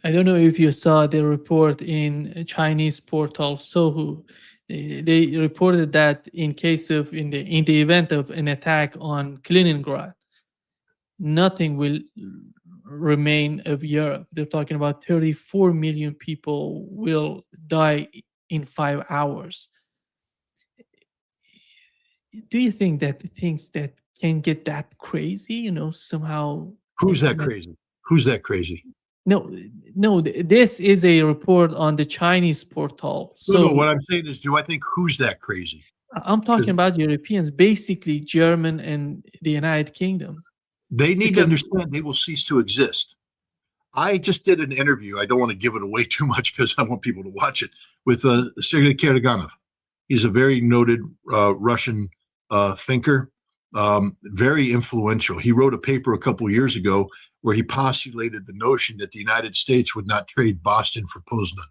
I don't know if you saw the report in a Chinese portal Sohu. They reported that in the event of an attack on Kaliningrad, nothing will remain of Europe. They're talking about 34 million people will die in 5 hours. Do you think that the things that can get that crazy, somehow? Who's that crazy? Who's that crazy? No, no. This is a report on the Chinese portal. No. So What I'm saying is, do I think who's that crazy? I'm talking about Europeans, basically German and the United Kingdom. They need to Because understand they will cease to exist. I just did an interview. I don't want to give it away too much because I want people to watch it with Sergei Karaganov. He's a very noted Russian thinker, very influential. He wrote a paper a couple of years ago where he postulated the notion that the United States would not trade Boston for Poznan.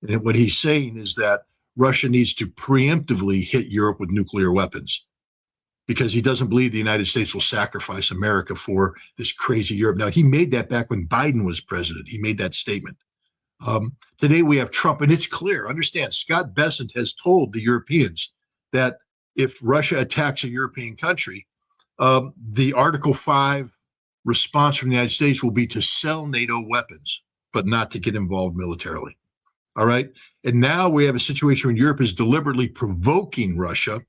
And what he's saying is that Russia needs to preemptively hit Europe with nuclear weapons because he doesn't believe the United States will sacrifice America for this crazy Europe. Now, he made that back when Biden was president. He made that statement. Today we have Trump, and it's clear. Understand, Scott Bessent has told the Europeans that if Russia attacks a European country, the Article 5 response from the United States will be to sell NATO weapons, but not to get involved militarily. All right. And now we have a situation where Europe is deliberately provoking Russia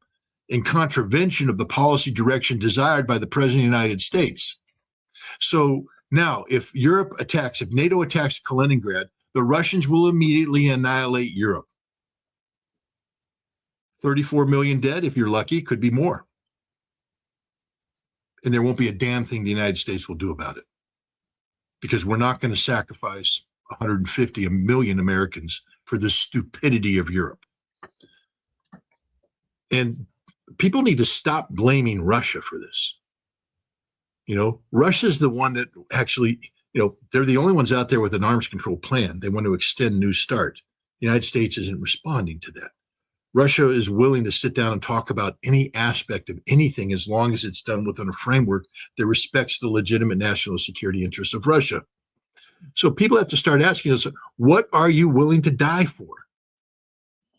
in contravention of the policy direction desired by the President of the United States. So now if NATO attacks Kaliningrad, the Russians will immediately annihilate Europe. 34 million dead, if you're lucky, could be more. And there won't be a damn thing the United States will do about it because we're not going to sacrifice 150 million Americans for the stupidity of Europe. And people need to stop blaming Russia for this. Russia's the one that actually, they're the only ones out there with an arms control plan. They want to extend New START. The United States isn't responding to that. Russia is willing to sit down and talk about any aspect of anything as long as it's done within a framework that respects the legitimate national security interests of Russia. So people have to start asking us, what are you willing to die for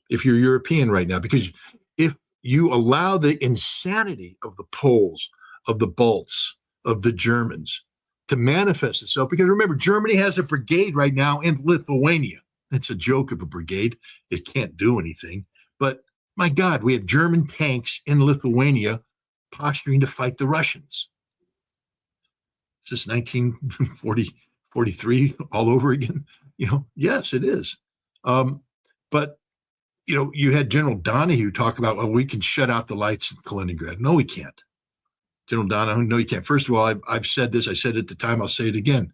if you're European right now? Because if you allow the insanity of the Poles, of the Balts, of the Germans to manifest itself, because remember, Germany has a brigade right now in Lithuania. It's a joke of a brigade. It can't do anything. But my God, we have German tanks in Lithuania posturing to fight the Russians. Is this 1943 all over again? Yes, it is. But you had General Donahue talk about, well, we can shut out the lights in Kaliningrad. No, we can't. General Donahue, no, you can't. First of all, I've said this. I said it at the time. I'll say it again.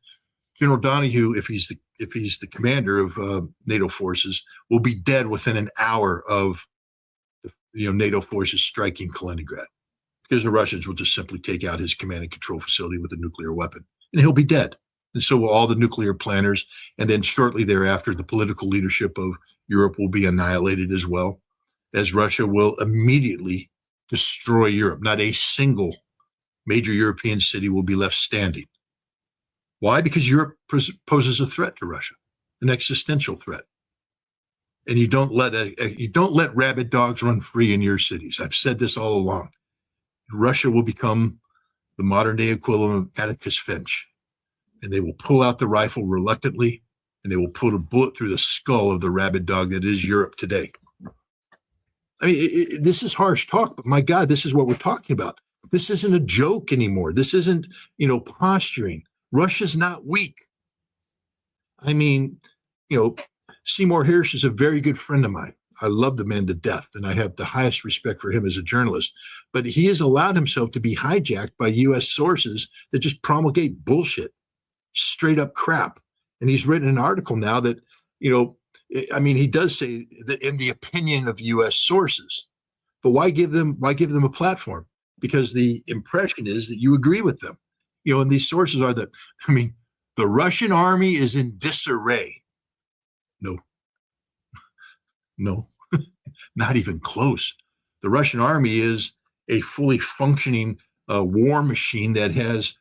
General Donahue, if he's the commander of NATO forces, will be dead within an hour of NATO forces striking Kaliningrad, because the Russians will just simply take out his command and control facility with a nuclear weapon, and he'll be dead. And so will all the nuclear planners. And then shortly thereafter, the political leadership of Europe will be annihilated as well, as Russia will immediately destroy Europe. Not a single major European city will be left standing. Why? Because Europe poses a threat to Russia, an existential threat. And you don't let rabid dogs run free in your cities. I've said this all along. Russia will become the modern day equivalent of Atticus Finch. And they will pull out the rifle reluctantly, and they will put a bullet through the skull of the rabid dog that is Europe today. I mean, this is harsh talk, but my God, this is what we're talking about. This isn't a joke anymore. This isn't, posturing. Russia's not weak. I mean, Seymour Hersh is a very good friend of mine. I love the man to death, and I have the highest respect for him as a journalist. But he has allowed himself to be hijacked by U.S. sources that just promulgate bullshit, straight up crap. And he's written an article now that, he does say that in the opinion of U.S. sources. But why give them a platform? Because the impression is that you agree with them. And these sources are the Russian army is in disarray. No, not even close. The Russian army is a fully functioning war machine that has,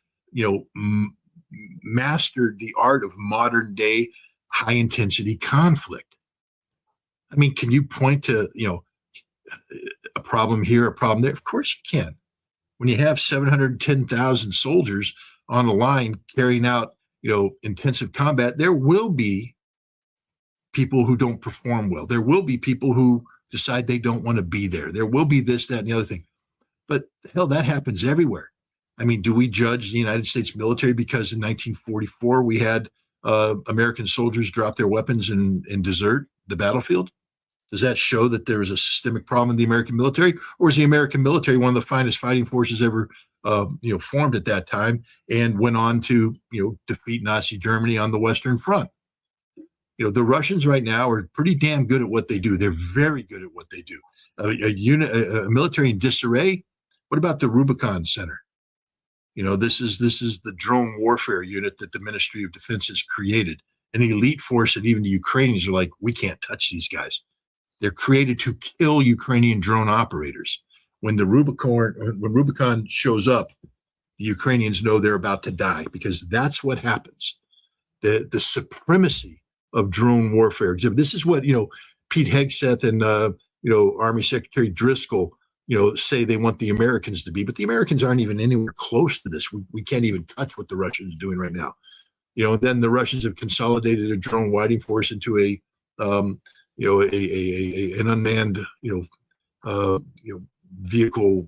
mastered the art of modern day high intensity conflict. I mean, can you point to, a problem here, a problem there? Of course you can. When you have 710,000 soldiers on the line carrying out, intensive combat, there will be people who don't perform well. There will be people who decide they don't want to be there. There will be this, that, and the other thing. But hell, that happens everywhere. I mean, do we judge the United States military because in 1944 we had American soldiers drop their weapons and desert the battlefield? Does that show that there is a systemic problem in the American military, or is the American military one of the finest fighting forces ever, formed at that time, and went on to, defeat Nazi Germany on the Western Front? The Russians right now are pretty damn good at what they do. They're very good at what they do. A military in disarray. What about the Rubicon Center? This is the drone warfare unit that the Ministry of Defense has created, an elite force that even the Ukrainians are like, we can't touch these guys. They're created to kill Ukrainian drone operators. When Rubicon shows up, the Ukrainians know they're about to die, because that's what happens. The supremacy of drone warfare. This is what, Pete Hegseth and, Army Secretary Driscoll, say they want the Americans to be, but the Americans aren't even anywhere close to this. We can't even touch what the Russians are doing right now. Then the Russians have consolidated a drone fighting force into an unmanned, vehicle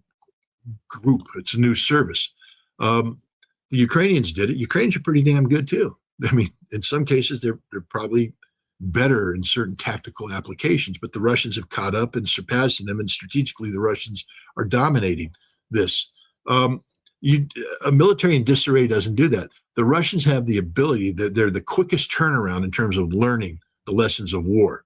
group. It's a new service. The Ukrainians did it. Ukrainians are pretty damn good too. I mean, in some cases, they're probably better in certain tactical applications, but the Russians have caught up and surpassed them, and strategically, the Russians are dominating this. A military in disarray doesn't do that. The Russians have the ability, they're the quickest turnaround in terms of learning the lessons of war.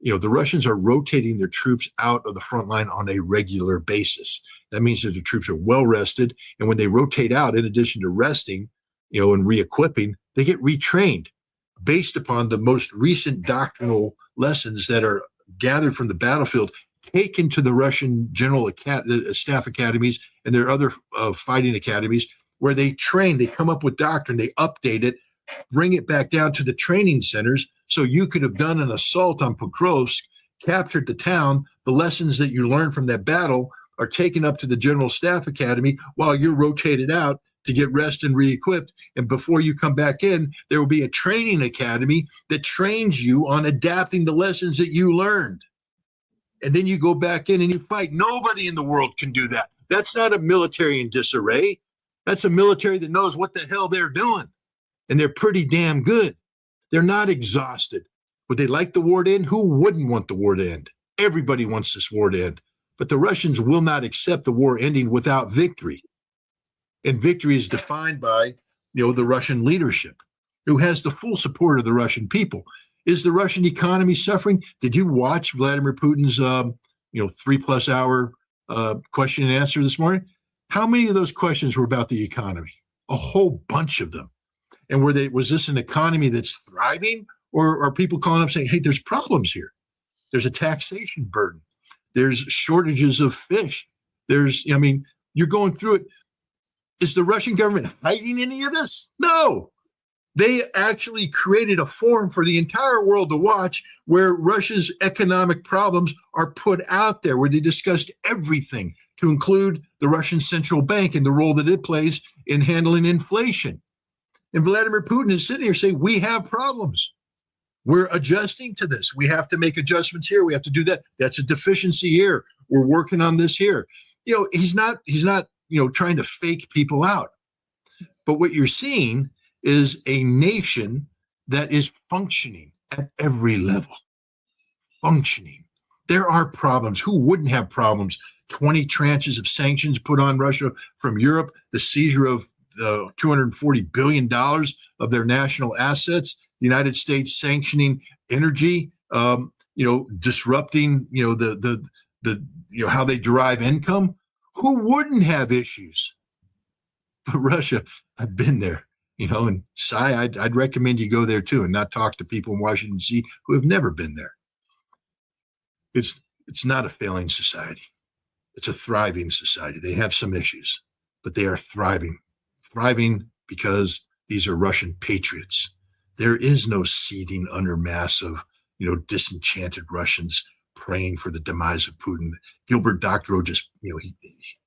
The Russians are rotating their troops out of the front line on a regular basis. That means that the troops are well rested, and when they rotate out, in addition to resting, and re-equipping, they get retrained based upon the most recent doctrinal lessons that are gathered from the battlefield, taken to the Russian general staff academies and their other fighting academies, where they train, they come up with doctrine, they update it, bring it back down to the training centers. So you could have done an assault on Pokrovsk, captured the town. The lessons that you learned from that battle are taken up to the General Staff Academy while you're rotated out to get rest and re-equipped. And before you come back in, there will be a training academy that trains you on adapting the lessons that you learned. And then you go back in and you fight. Nobody in the world can do that. That's not a military in disarray. That's a military that knows what the hell they're doing. And they're pretty damn good. They're not exhausted. Would they like the war to end? Who wouldn't want the war to end? Everybody wants this war to end. But the Russians will not accept the war ending without victory. And victory is defined by, the Russian leadership, who has the full support of the Russian people. Is the Russian economy suffering? Did you watch Vladimir Putin's, 3+ hour question and answer this morning? How many of those questions were about the economy? A whole bunch of them. And was this an economy that's thriving, or are people calling up saying, hey, there's problems here? There's a taxation burden. There's shortages of fish. You're going through it. Is the Russian government hiding any of this? No. They actually created a forum for the entire world to watch, where Russia's economic problems are put out there, where they discussed everything, to include the Russian central bank and the role that it plays in handling inflation. And Vladimir Putin is sitting here saying, we have problems. We're adjusting to this. We have to make adjustments here. We have to do that. That's a deficiency here. We're working on this here. He's not trying to fake people out. But what you're seeing is a nation that is functioning at every level. Functioning. There are problems. Who wouldn't have problems? 20 tranches of sanctions put on Russia from Europe, the seizure of $240 billion of their national assets, the United States sanctioning energy, disrupting, how they derive income. Who wouldn't have issues? But Russia, I've been there, and Cy, I'd recommend you go there too, and not talk to people in Washington, D.C. who have never been there. It's not a failing society. It's a thriving society. They have some issues, but they are thriving because these are Russian patriots. There is no seething under mass of, disenchanted Russians praying for the demise of Putin. Gilbert Doctorow just,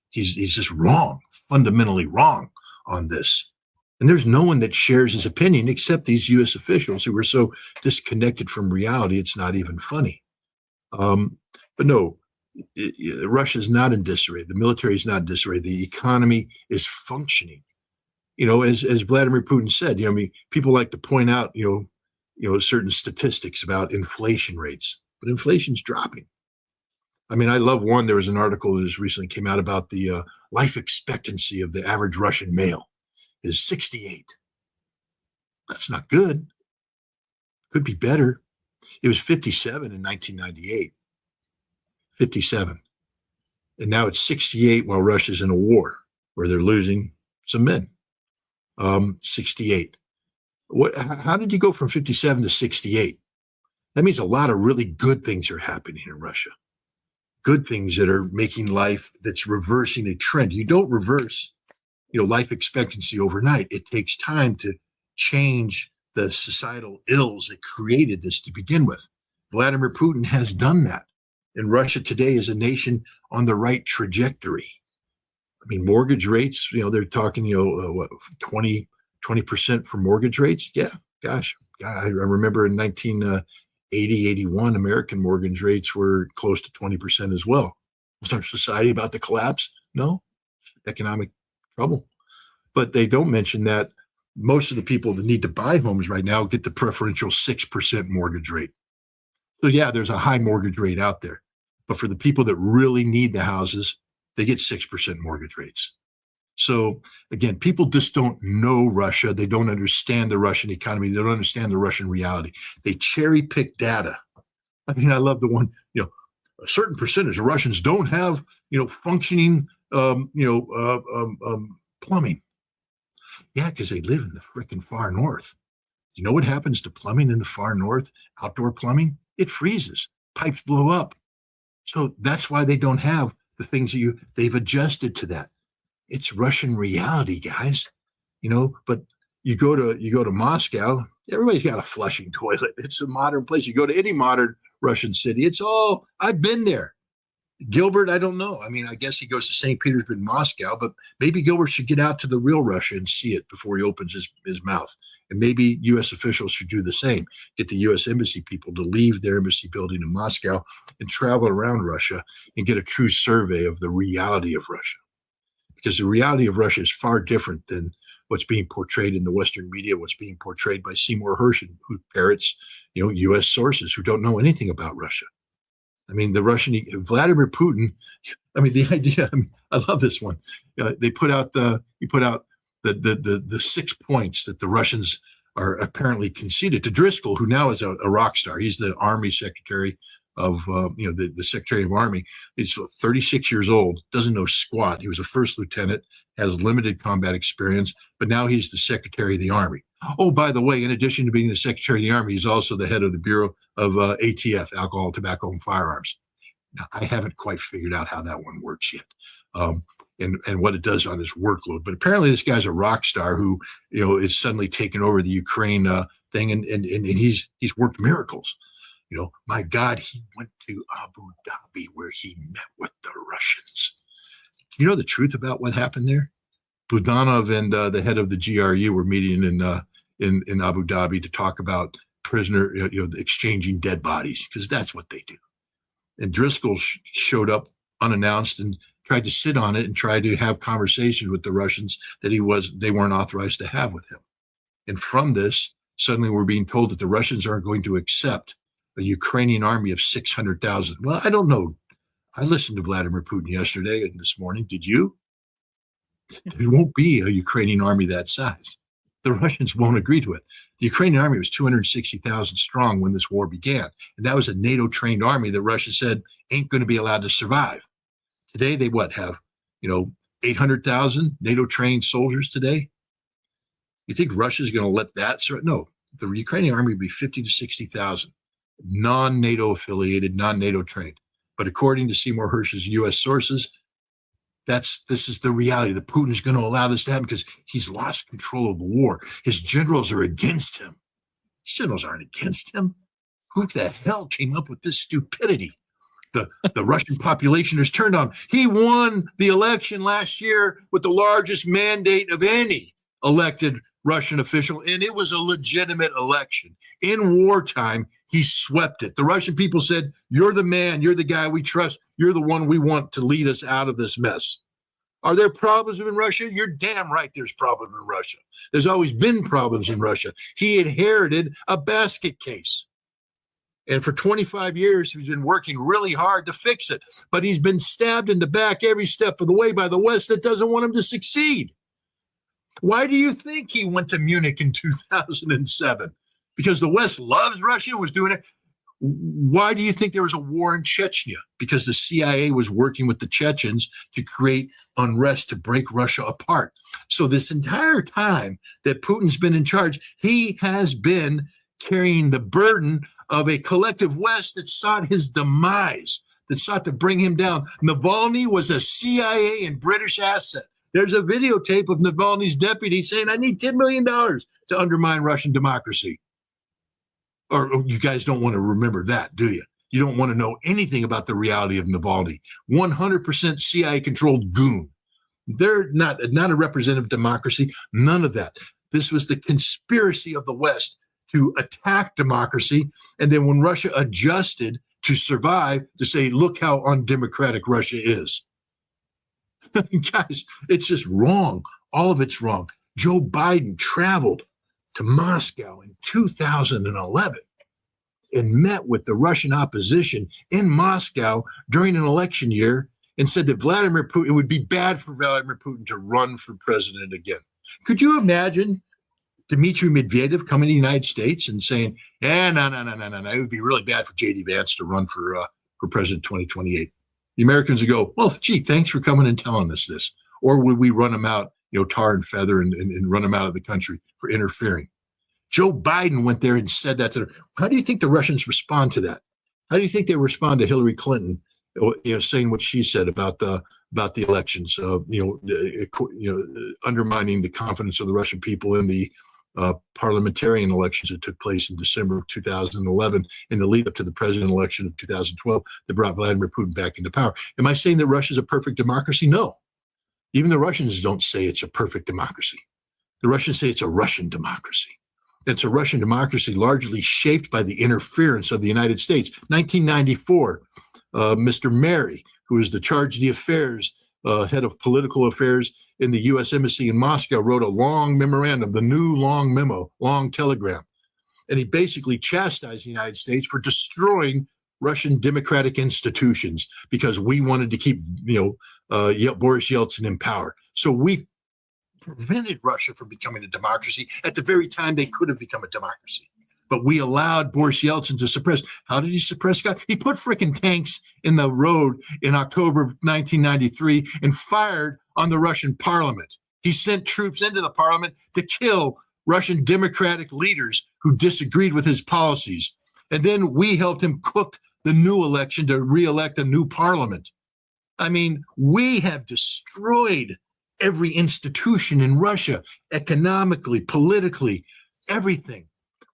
he's just wrong, fundamentally wrong on this. And there's no one that shares his opinion except these U.S. officials who are so disconnected from reality, it's not even funny. But no, Russia is not in disarray. The military is not in disarray. The economy is functioning. As Vladimir Putin said, people like to point out, certain statistics about inflation rates, but inflation's dropping. I love one. There was an article that just recently came out about the life expectancy of the average Russian male is 68. That's not good. Could be better. It was 57 in 1998. 57. And now it's 68 while Russia's in a war where they're losing some men. 68. How did you go from 57 to 68? That means a lot of really good things are happening in Russia. Good things that are making life, that's reversing a trend. You don't reverse, life expectancy overnight. It takes time to change the societal ills that created this to begin with. Vladimir Putin has done that. And Russia today is a nation on the right trajectory. Mortgage rates, they're talking, 20% for mortgage rates. Yeah, gosh, I remember in 1980, 81, American mortgage rates were close to 20% as well. Was our society about to collapse? No, economic trouble. But they don't mention that most of the people that need to buy homes right now get the preferential 6% mortgage rate. So yeah, there's a high mortgage rate out there. But for the people that really need the houses, they get 6% mortgage rates. So again, people just don't know Russia. They don't understand the Russian economy. They don't understand the Russian reality. They cherry pick data. I love the one, a certain percentage of Russians don't have, functioning, plumbing. Yeah, because they live in the freaking far north. You know what happens to plumbing in the far north? Outdoor plumbing? It freezes. Pipes blow up. So that's why they don't have the things they've adjusted to that. It's Russian reality, guys. But you go to Moscow, everybody's got a flushing toilet. It's a modern place. You go to any modern Russian city, I've been there. Gilbert, I don't know. I guess he goes to St. Petersburg, Moscow, but maybe Gilbert should get out to the real Russia and see it before he opens his mouth. And maybe U.S. officials should do the same. Get the U.S. embassy people to leave their embassy building in Moscow and travel around Russia and get a true survey of the reality of Russia. Because the reality of Russia is far different than what's being portrayed in the Western media, what's being portrayed by Seymour Hersh, who parrots, U.S. sources who don't know anything about Russia. The Russian Vladimir Putin. The idea. I love this one. He put out the 6 points that the Russians are apparently conceded to Driscoll, who now is a rock star. He's the Army Secretary of the Secretary of Army. He's 36 years old, doesn't know squat. He was a first lieutenant, has limited combat experience, but now he's the Secretary of the Army. Oh, by the way, in addition to being the Secretary of the Army, he's also the head of the Bureau of ATF, Alcohol, Tobacco, and Firearms. Now, I haven't quite figured out how that one works yet, and what it does on his workload. But apparently, this guy's a rock star who is suddenly taking over the Ukraine thing, and he's worked miracles. My God, he went to Abu Dhabi where he met with the Russians. Do you know the truth about what happened there? Budanov and the head of the GRU were meeting in Abu Dhabi to talk about prisoner, exchanging dead bodies, because that's what they do. And Driscoll showed up unannounced and tried to sit on it and tried to have conversations with the Russians that they weren't authorized to have with him. And from this, suddenly we're being told that the Russians aren't going to accept a Ukrainian army of 600,000. Well, I don't know. I listened to Vladimir Putin yesterday and this morning. Did you? There won't be a Ukrainian army that size. The Russians won't agree to it. The Ukrainian army was 260,000 strong when this war began. And that was a NATO-trained army that Russia said ain't going to be allowed to survive. Today, they have 800,000 NATO-trained soldiers today? You think Russia's going to let that? No, the Ukrainian army would be 50 to 60,000, non-NATO affiliated, non-NATO trained. But according to Seymour Hersh's U.S. sources, This is the reality that Putin is going to allow this to happen because he's lost control of the war. His generals are against him. His generals aren't against him. Who the hell came up with this stupidity? The Russian population has turned on him. He won the election last year with the largest mandate of any elected Russian official, and it was a legitimate election. In wartime, he swept it. The Russian people said, "You're the man. You're the guy we trust. You're the one we want to lead us out of this mess." Are there problems in Russia? You're damn right there's problems in Russia. There's always been problems in Russia. He inherited a basket case. And for 25 years, he's been working really hard to fix it. But he's been stabbed in the back every step of the way by the West that doesn't want him to succeed. Why do you think he went to Munich in 2007? Because the West loves Russia, was doing it. Why do you think there was a war in Chechnya? Because the CIA was working with the Chechens to create unrest, to break Russia apart. So this entire time that Putin's been in charge, he has been carrying the burden of a collective West that sought his demise, that sought to bring him down. Navalny was a CIA and British asset. There's a videotape of Navalny's deputy saying, "I need $10 million to undermine Russian democracy." Or you guys don't want to remember that, do you? You don't want to know anything about the reality of Navalny. 100% CIA-controlled goon. They're not a representative democracy, none of that. This was the conspiracy of the West to attack democracy. And then when Russia adjusted to survive, to say, look how undemocratic Russia is. Guys, it's just wrong. All of it's wrong. Joe Biden traveled to Moscow in 2011 and met with the Russian opposition in Moscow during an election year and said that it would be bad for Vladimir Putin to run for president again. Could you imagine Dmitry Medvedev coming to the United States and saying, no, it would be really bad for J.D. Vance to run for president 2028. The Americans would go, well, gee, thanks for coming and telling us this. Or would we run them out, tar and feather and run them out of the country for interfering? Joe Biden went there and said that to them. How do you think the Russians respond to that? How do you think they respond to Hillary Clinton, saying what she said about the elections, undermining the confidence of the Russian people in the parliamentarian elections that took place in December of 2011 in the lead up to the president election of 2012 that brought Vladimir Putin back into power? Am I saying that Russia's a perfect democracy? No. Even the Russians don't say it's a perfect democracy. The Russians say it's a Russian democracy. It's a Russian democracy largely shaped by the interference of the United States. 1994, Mr. Mary, who is the charge of the affairs, head of political affairs in the U.S. Embassy in Moscow, wrote a long memorandum, the new long memo, long telegram. And he basically chastised the United States for destroying Russian democratic institutions because we wanted to keep, Boris Yeltsin in power. So we prevented Russia from becoming a democracy at the very time they could have become a democracy. But we allowed Boris Yeltsin to suppress. How did he suppress God? He put frickin' tanks in the road in October of 1993 and fired on the Russian parliament. He sent troops into the parliament to kill Russian democratic leaders who disagreed with his policies. And then we helped him cook the new election to re-elect a new parliament. I mean, we have destroyed every institution in Russia, economically, politically, everything.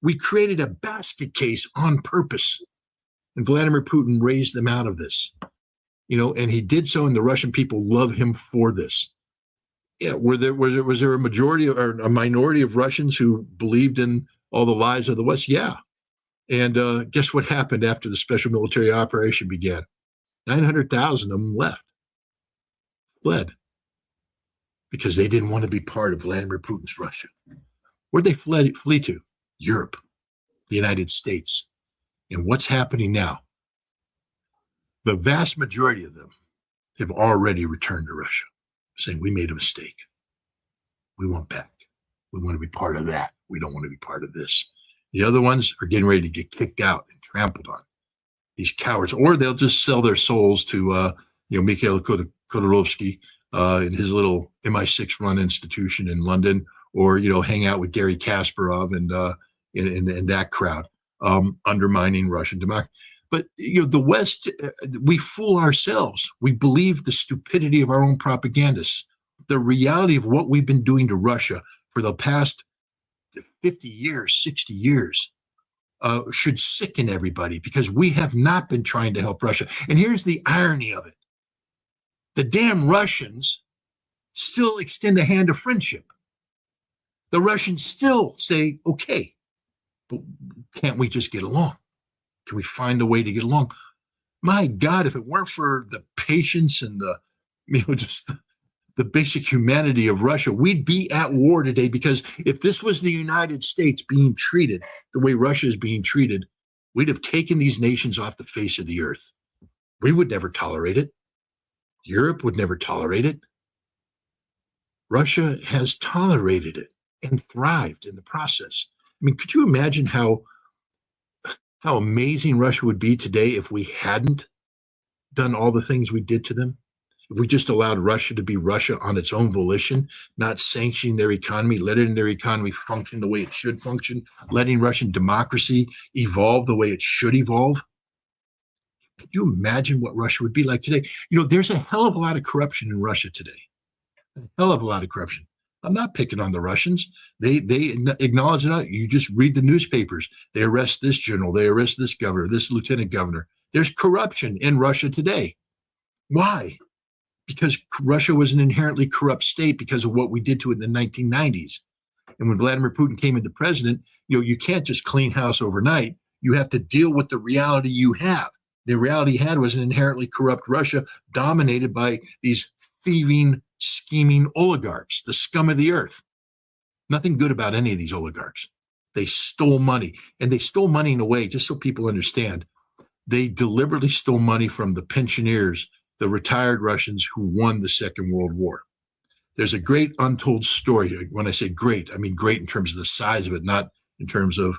We created a basket case on purpose. And Vladimir Putin raised them out of this, and he did so, and the Russian people love him for this. Yeah, was there a majority or a minority of Russians who believed in all the lies of the West? Yeah. And guess what happened after the special military operation began? 900,000 of them fled, because they didn't want to be part of Vladimir Putin's Russia. Where'd they flee to? Europe, the United States. And what's happening now? The vast majority of them have already returned to Russia, saying, we made a mistake. We want back. We want to be part of that. We don't want to be part of this. The other ones are getting ready to get kicked out and trampled on. These cowards, or they'll just sell their souls to, Mikhail Khodorkovsky in his little MI6 run institution in London, or, hang out with Gary Kasparov and that crowd, undermining Russian democracy. But the West, we fool ourselves. We believe the stupidity of our own propagandists. The reality of what we've been doing to Russia for the past 50 years, 60 years, should sicken everybody, because we have not been trying to help Russia. And here's the irony of it. The damn Russians still extend a hand of friendship. The Russians still say, okay, but can't we just get along? Can we find a way to get along? My God, if it weren't for the patience and just the basic humanity of Russia, we'd be at war today. Because if this was the United States being treated the way Russia is being treated, we'd have taken these nations off the face of the earth. We would never tolerate it. Europe would never tolerate it. Russia has tolerated it and thrived in the process. I mean, could you imagine how amazing Russia would be today if we hadn't done all the things we did to them? If we just allowed Russia to be Russia on its own volition, not sanctioning their economy, letting their economy function the way it should function, letting Russian democracy evolve the way it should evolve. Could you imagine what Russia would be like today? There's a hell of a lot of corruption in Russia today. A hell of a lot of corruption. I'm not picking on the Russians. They acknowledge it. You just read the newspapers. They arrest this general. They arrest this governor, this lieutenant governor. There's corruption in Russia today. Why? Because Russia was an inherently corrupt state because of what we did to it in the 1990s. And when Vladimir Putin came into president, you can't just clean house overnight. You have to deal with the reality you have. The reality you had was an inherently corrupt Russia dominated by these thieving, scheming oligarchs, the scum of the earth. Nothing good about any of these oligarchs. They stole money, and they stole money in a way, just so people understand, they deliberately stole money from the pensioners, the retired Russians who won the Second World War. There's a great untold story. When I say great, I mean great in terms of the size of it, not in terms of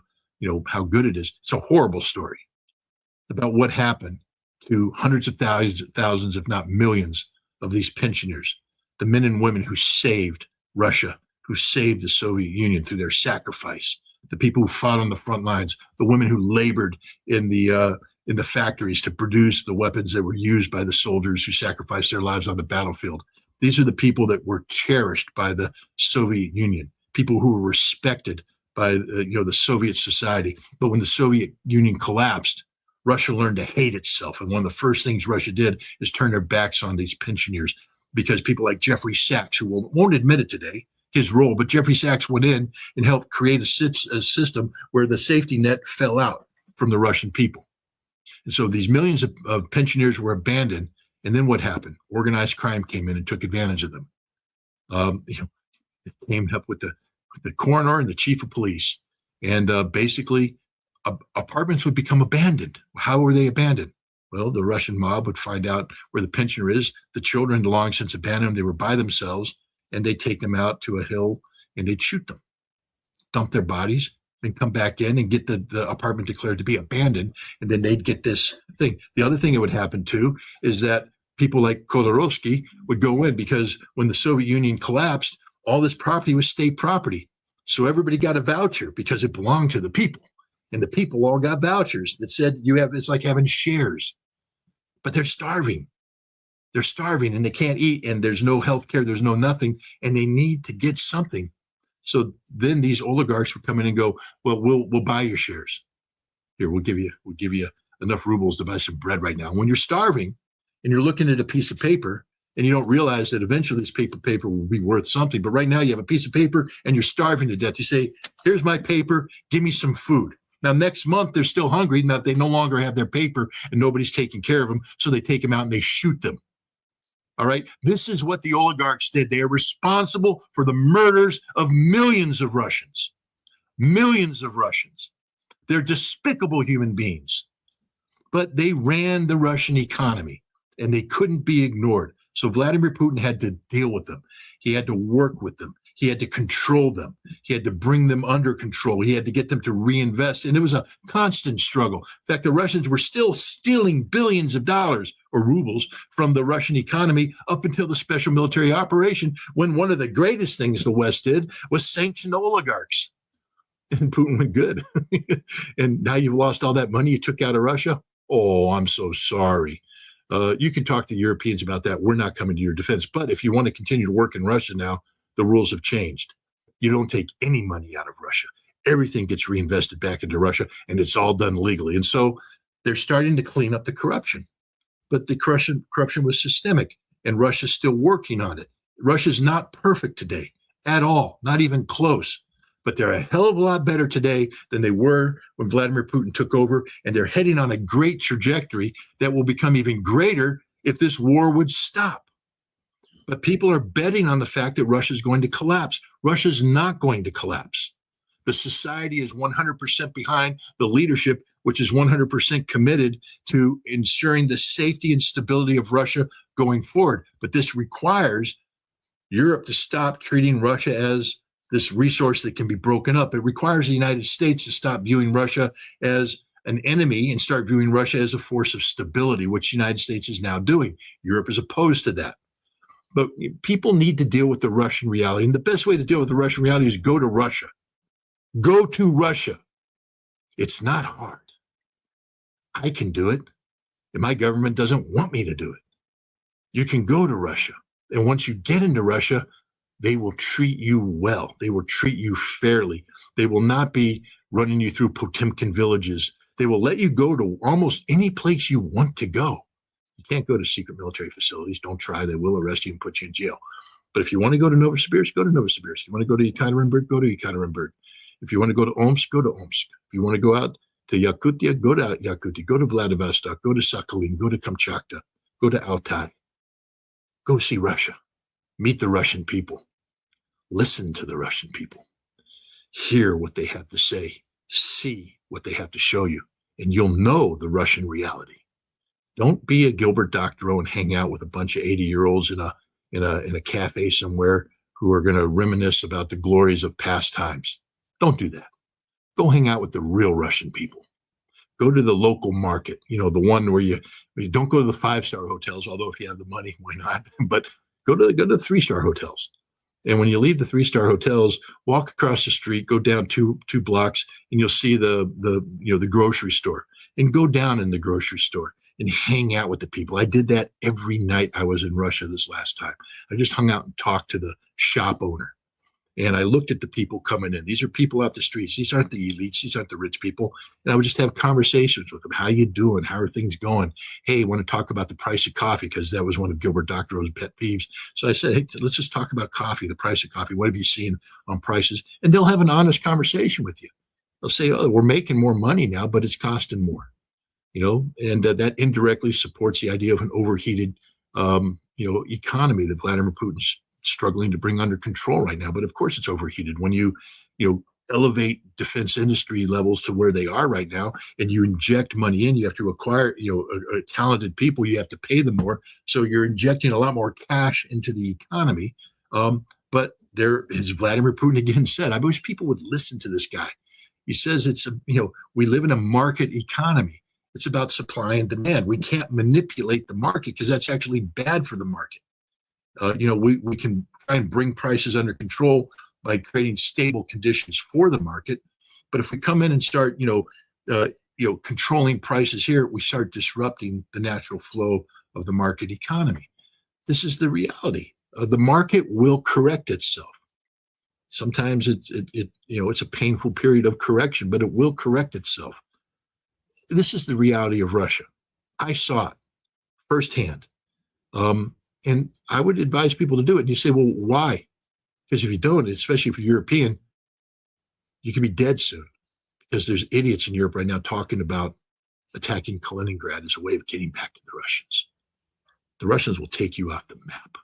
how good it is. It's a horrible story about what happened to hundreds of thousands, if not millions, of these pensioners, the men and women who saved Russia, who saved the Soviet Union through their sacrifice, the people who fought on the front lines, the women who labored in the factories to produce the weapons that were used by the soldiers who sacrificed their lives on the battlefield. These are the people that were cherished by the Soviet Union, people who were respected by the Soviet society. But when the Soviet Union collapsed, Russia learned to hate itself. And one of the first things Russia did is turn their backs on these pensioners, because people like Jeffrey Sachs, who won't admit it today, his role, but Jeffrey Sachs went in and helped create a system where the safety net fell out from the Russian people. And so these millions of pensioners were abandoned. And then what happened? Organized crime came in and took advantage of them. It came up with the coroner and the chief of police. And basically, apartments would become abandoned. How were they abandoned? Well, the Russian mob would find out where the pensioner is. The children had long since abandoned them. They were by themselves, and they'd take them out to a hill and they'd shoot them, dump their bodies, and come back in and get the apartment declared to be abandoned. And then they'd get this thing. The other thing that would happen too is that people like Khodorkovsky would go in, because when the Soviet Union collapsed, all this property was state property. So everybody got a voucher because it belonged to the people. And the people all got vouchers that said it's like having shares. But they're starving. They're starving and they can't eat, and there's no health care, there's no nothing, and they need to get something. So then these oligarchs would come in and go, well, we'll buy your shares. Here, we'll give you enough rubles to buy some bread right now. When you're starving and you're looking at a piece of paper and you don't realize that eventually this paper will be worth something. But right now you have a piece of paper and you're starving to death. You say, here's my paper, give me some food. Now, next month, they're still hungry. Now, they no longer have their paper and nobody's taking care of them. So they take them out and they shoot them. All right. This is what the oligarchs did. They are responsible for the murders of millions of Russians. Millions of Russians. They're despicable human beings. But they ran the Russian economy and they couldn't be ignored. So Vladimir Putin had to deal with them. He had to work with them. He had to control them. He had to bring them under control. He had to get them to reinvest. And it was a constant struggle. In fact, the Russians were still stealing billions of dollars or rubles from the Russian economy up until the special military operation, when one of the greatest things the West did was sanction the oligarchs. And Putin went, good. And now you've lost all that money you took out of Russia. Oh, I'm so sorry. You can talk to the Europeans about that. We're not coming to your defense. But if you want to continue to work in Russia now, the rules have changed. You don't take any money out of Russia. Everything gets reinvested back into Russia, and it's all done legally. And so they're starting to clean up the corruption. But the corruption was systemic, and Russia's still working on it. Russia's not perfect today at all, not even close. But they're a hell of a lot better today than they were when Vladimir Putin took over, and they're heading on a great trajectory that will become even greater if this war would stop. But people are betting on the fact that Russia's going to collapse. Russia's not going to collapse. The society is 100% behind the leadership, which is 100% committed to ensuring the safety and stability of Russia going forward. But this requires Europe to stop treating Russia as this resource that can be broken up. It requires the United States to stop viewing Russia as an enemy and start viewing Russia as a force of stability, which the United States is now doing. Europe is opposed to that. But people need to deal with the Russian reality. And the best way to deal with the Russian reality is go to Russia. Go to Russia. It's not hard. I can do it, and my government doesn't want me to do it. You can go to Russia. And once you get into Russia, they will treat you well. They will treat you fairly. They will not be running you through Potemkin villages. They will let you go to almost any place you want to go. You can't go to secret military facilities. Don't try. They will arrest you and put you in jail. But if you want to go to Novosibirsk, go to Novosibirsk. If you want to go to Yekaterinburg, go to Yekaterinburg. If you want to go to Omsk, go to Omsk. If you want to go out to Yakutia, go to Yakutia. Go to Vladivostok. Go to Sakhalin. Go to Kamchatka. Go to Altai. Go see Russia. Meet the Russian people. Listen to the Russian people. Hear what they have to say. See what they have to show you. And you'll know the Russian reality. Don't be a Gilbert Doctorow and hang out with a bunch of 80-year-olds in a cafe somewhere who are going to reminisce about the glories of past times. Don't do that. Go hang out with the real Russian people. Go to the local market, the one where you don't go to the 5-star hotels, although if you have the money, why not? But go to the 3-star hotels. And when you leave the 3-star hotels, walk across the street, go down two blocks, and you'll see the grocery store. And go down in the grocery store and hang out with the people. I did that every night I was in Russia this last time. I just hung out and talked to the shop owner. And I looked at the people coming in. These are people off the streets. These aren't the elites. These aren't the rich people. And I would just have conversations with them. How you doing? How are things going? Hey, want to talk about the price of coffee? Because that was one of Gilbert Doctorow's pet peeves. So I said, hey, let's just talk about coffee, the price of coffee. What have you seen on prices? And they'll have an honest conversation with you. They'll say, oh, we're making more money now, but it's costing more. And that indirectly supports the idea of an overheated, economy that Vladimir Putin's struggling to bring under control right now. But of course it's overheated when you elevate defense industry levels to where they are right now, and you inject money in. You have to acquire talented people. You have to pay them more, so you're injecting a lot more cash into the economy. But there, as Vladimir Putin again said, I wish people would listen to this guy. He says we live in a market economy. It's about supply and demand. We can't manipulate the market because that's actually bad for the market. We can try and bring prices under control by creating stable conditions for the market. But if we come in and start, controlling prices here, we start disrupting the natural flow of the market economy. This is the reality. The market will correct itself. Sometimes it's a painful period of correction, but it will correct itself. This is the reality of Russia. I saw it firsthand. And I would advise people to do it. And you say, well, why? Because if you don't, especially if you're European, you could be dead soon. Because there's idiots in Europe right now talking about attacking Kaliningrad as a way of getting back to the Russians. The Russians will take you off the map.